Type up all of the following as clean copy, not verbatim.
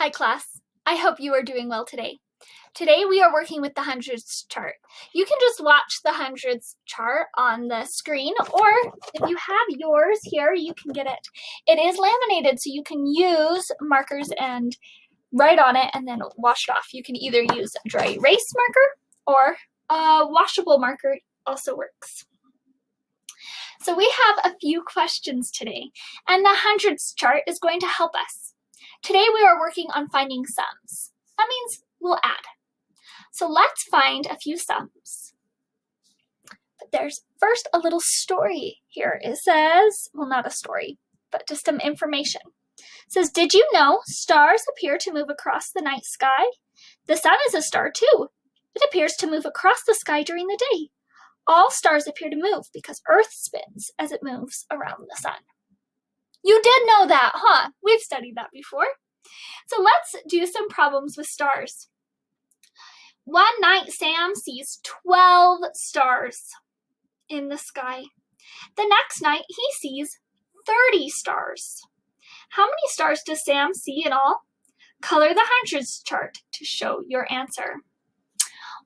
Hi class, I hope you are doing well today. Today we are working with the hundreds chart. You can just watch the hundreds chart on the screen, or if you have yours here, you can get it. It is laminated, so you can use markers and write on it and then wash it off. You can either use a dry erase marker or a washable marker also works. So we have a few questions today, and the hundreds chart is going to help us. Today we are working on finding sums. That means we'll add. So let's find a few sums. But there's first a little story here. It says, well, not a story, but just some information. It says, did you know stars appear to move across the night sky? The sun is a star too. It appears to move across the sky during the day. All stars appear to move because Earth spins as it moves around the sun. You did know that, huh? We've studied that before. So let's do some problems with stars. One night, Sam sees 12 stars in the sky. The next night, he sees 30 stars. How many stars does Sam see in all? Color the hundreds chart to show your answer.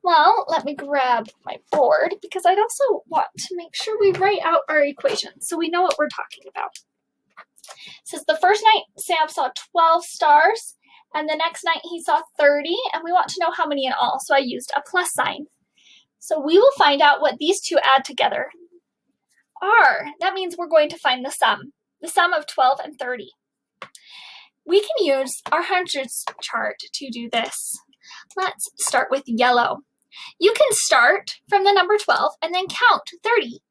Well, let me grab my board because I'd also want to make sure we write out our equations so we know what we're talking about. It says the first night Sam saw 12 stars, and the next night he saw 30, and we want to know how many in all, so I used a plus sign. So we will find out what these two add together are. That means we're going to find the sum of 12 and 30. We can use our hundreds chart to do this. Let's start with yellow. You can start from the number 12 and then count 30.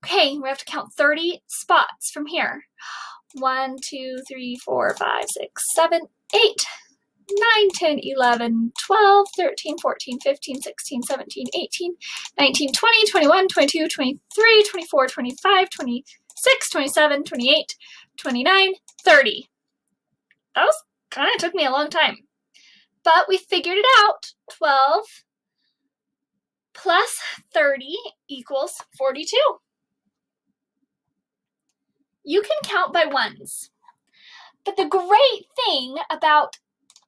Okay, we have to count 30 spots from here. 1, 2, 3, 4, 5, 6, 7, 8, 9, 10, 11, 12, 13, 14, 15, 16, 17, 18, 19, 20, 21, 22, 23, 24, 25, 26, 27, 28, 29, 30. That was kind of took me a long time. But we figured it out. 12 plus 30 equals 42. You can count by ones. But the great thing about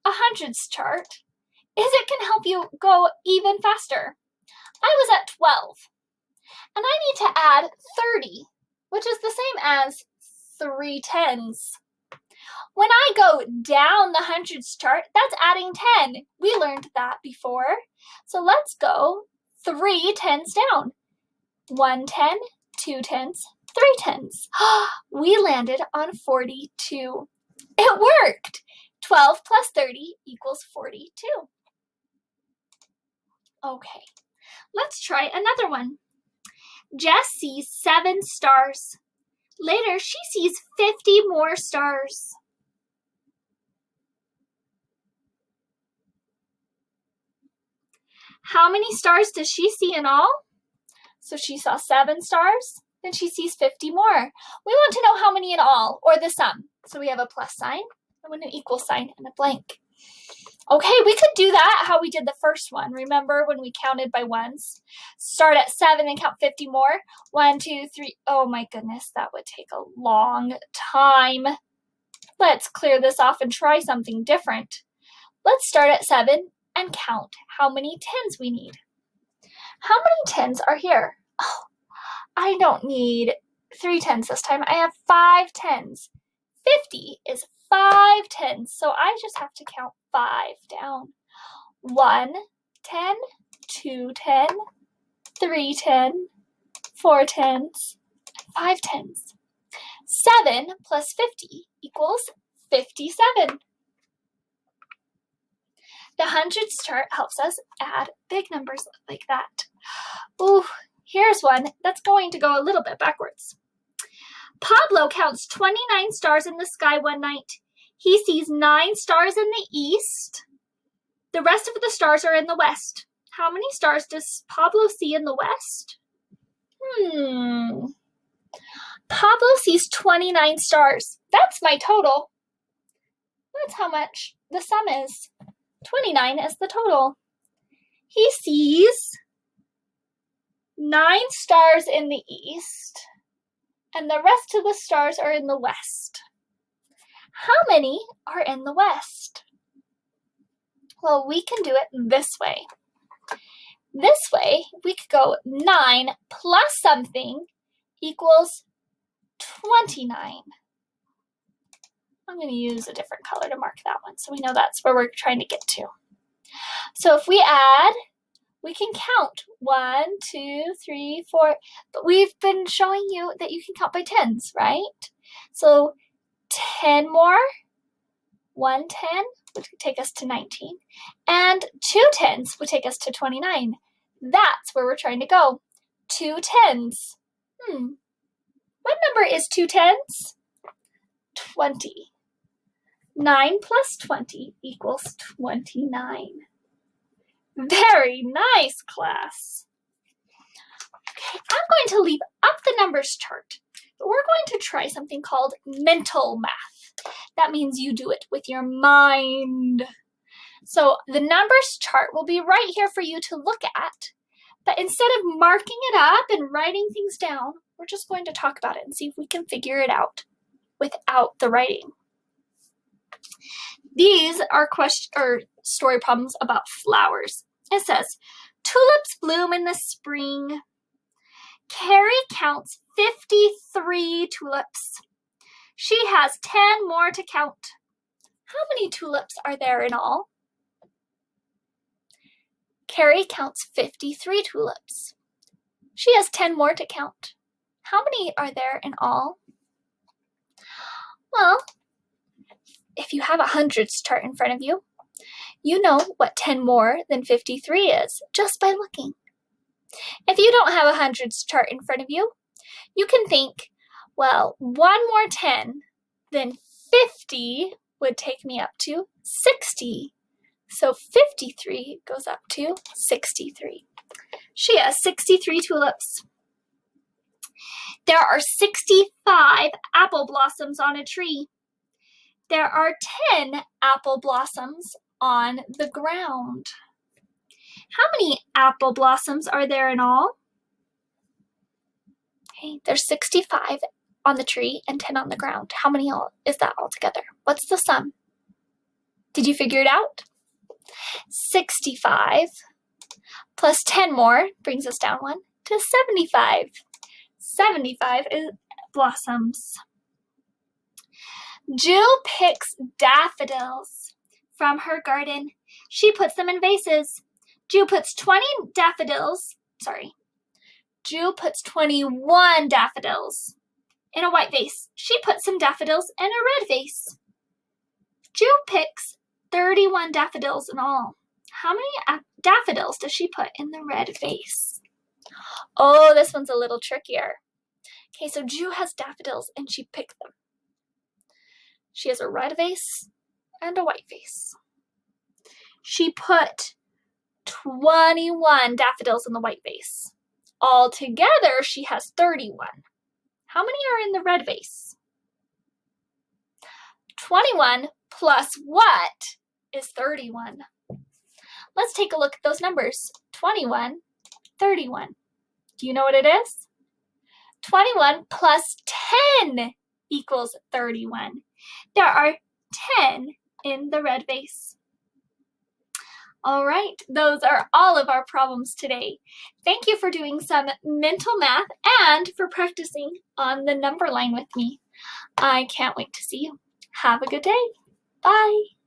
a hundreds chart is it can help you go even faster. I was at 12, and I need to add 30, which is the same as 3 tens. When I go down the hundreds chart, that's adding 10. We learned that before. So let's go 3 tens down. 1 10, 2 tens, 3 tens. We landed on 42. It worked. 12 plus 30 equals 42. Okay, let's try another one. Jess sees 7 stars. Later, she sees 50 more stars. How many stars does she see in all? So she saw 7 stars, then she sees 50 more. We want to know how many in all, or the sum. So we have a plus sign, and an equal sign, and a blank. Okay, we could do that how we did the first one. Remember when we counted by ones? Start at 7 and count 50 more. 1, 2, 3. Oh my goodness, that would take a long time. Let's clear this off and try something different. Let's start at 7 and count how many tens we need. How many tens are here? Oh, I don't need 3 tens this time. I have 5 tens. 50 is 5 tens, so I just have to count 5 down. 1 10, 2 10, 3 10, 4 tens, 5 tens. 7 plus 50 equals 57. The hundreds chart helps us add big numbers like that. Ooh, here's one that's going to go a little bit backwards. Pablo counts 29 stars in the sky one night. He sees 9 stars in the east. The rest of the stars are in the west. How many stars does Pablo see in the west? Pablo sees 29 stars. That's my total. That's how much the sum is. 29 is the total. He sees 9 stars in the east, and the rest of the stars are in the west. How many are in the West? Well, we can do it this way. This way, we could go 9 plus something equals 29. I'm going to use a different color to mark that one so we know that's where we're trying to get to. So if we add, we can count 1, 2, 3, 4, but we've been showing you that you can count by tens, right? So 10 more, 1 10 would take us to 19, and 2 tens would take us to 29. That's where we're trying to go. 2 tens. What number is 2 tens? 20. 9 plus 20 equals 29. Very nice, class. Okay, I'm going to leave up the numbers chart, but we're going to try something called mental math. That means you do it with your mind. So the numbers chart will be right here for you to look at, but instead of marking it up and writing things down, we're just going to talk about it and see if we can figure it out without the writing. These are story problems about flowers. It says, tulips bloom in the spring. Carrie counts 53 tulips. She has 10 more to count. How many tulips are there in all? Carrie counts 53 tulips. She has 10 more to count. How many are there in all? Well, if you have a hundreds chart in front of you, you know what 10 more than 53 is just by looking. If you don't have a hundreds chart in front of you, you can think, well, one more 10 than 50 would take me up to 60. So 53 goes up to 63. She has 63 tulips. There are 65 apple blossoms on a tree. There are 10 apple blossoms on the ground. How many apple blossoms are there in all? Okay, there's 65 on the tree and 10 on the ground. How many is that altogether? What's the sum? Did you figure it out? 65 plus 10 more brings us down 1 to 75. 75 is blossoms. Jill picks daffodils from her garden. She puts them in vases. Jill puts 21 daffodils in a white vase. She puts some daffodils in a red vase. Jill picks 31 daffodils in all. How many daffodils does she put in the red vase? Oh, this one's a little trickier. Okay, so Jill has daffodils and she picked them. She has a red vase and a white vase. She put 21 daffodils in the white vase. Altogether, she has 31. How many are in the red vase? 21 plus what is 31? Let's take a look at those numbers. 21, 31. Do you know what it is? 21 plus 10 equals 31. There are 10 in the red vase. All right, those are all of our problems today. Thank you for doing some mental math and for practicing on the number line with me. I can't wait to see you. Have a good day. Bye.